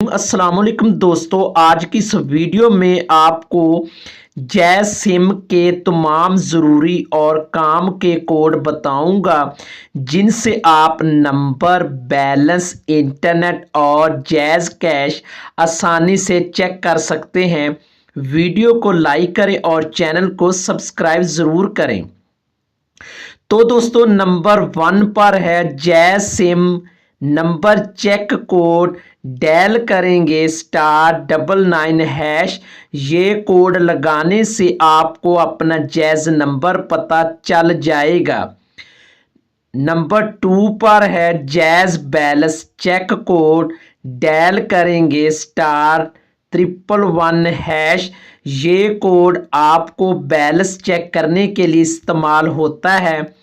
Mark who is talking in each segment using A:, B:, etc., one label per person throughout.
A: अस्सलामुअलैकुम दोस्तों, आज की इस वीडियो में आपको जय सिम के तमाम ज़रूरी और काम के कोड बताऊंगा जिनसे आप नंबर, बैलेंस, इंटरनेट और जैज़ कैश आसानी से चेक कर सकते हैं। वीडियो को लाइक करें और चैनल को सब्सक्राइब ज़रूर करें। तो दोस्तों, नंबर 1 पर है जय SIM number check code. Dial करेंगे *99#। ये कोड लगाने से आपको अपना जैज़ नंबर पता चल जाएगा। नंबर 2 पर है Jazz balance check code. Dial करेंगे *111#। ये कोड आपको बैलेंस चेक करने के लिए इस्तेमाल होता है।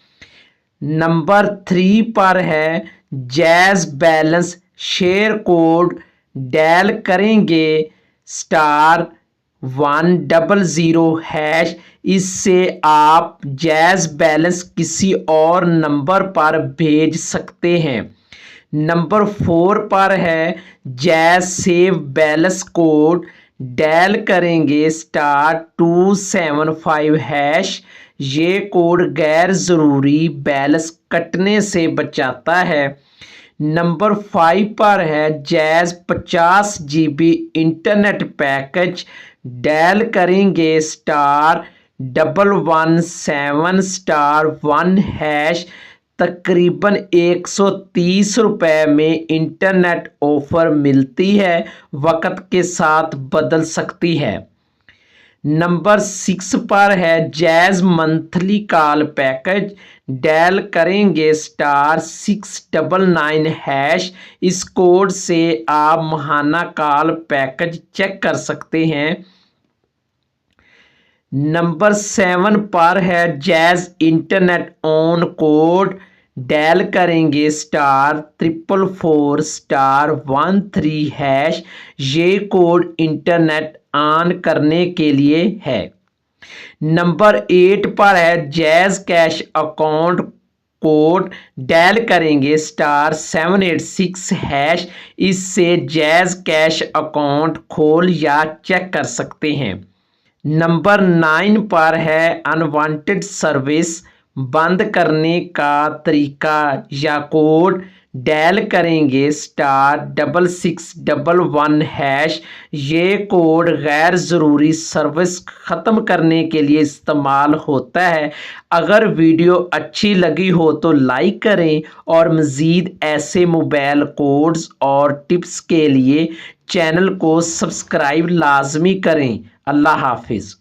A: नंबर 3 पर है Jazz balance share code. Dial करेंगे *100#। इससे आप जैज़ बैलेंस किसी और नंबर पर भेज सकते हैं। नंबर 4 पर है jazz save balance code. Dial करेंगे *275#। ये कोड गैर ज़रूरी बैलेंस कटने से बचाता है। नंबर 5 पर है jazz 50 GB internet package. Dial करेंगे *117*1#। तकरीबन 130 रुपये में इंटरनेट ऑफर मिलती है, वक्त के साथ बदल सकती है। नंबर 6 पर है jazz monthly call package. Dial करेंगे *699#। इस कोड से आप माहाना कॉल पैकेज चेक कर सकते हैं। नंबर 7 पर है jazz internet on code. Dial करेंगे *444*13#। ये कोड इंटरनेट ऑन करने के लिए है। नंबर 8 पर है jazz cash account code. Dial करेंगे *786#। इससे जैज़ कैश अकाउंट खोल या चेक कर सकते हैं। नंबर 9 पर है अनवांटेड सर्विस बंद करने का तरीका या कोड। डायल करेंगे *6611#। ये कोड गैर ज़रूरी सर्विस ख़त्म करने के लिए इस्तेमाल होता है। अगर वीडियो अच्छी लगी हो तो लाइक करें और मज़ीद ऐसे मोबाइल कोड्स और टिप्स के लिए चैनल को सब्सक्राइब लाजमी करें। अल्लाह हाफिज़।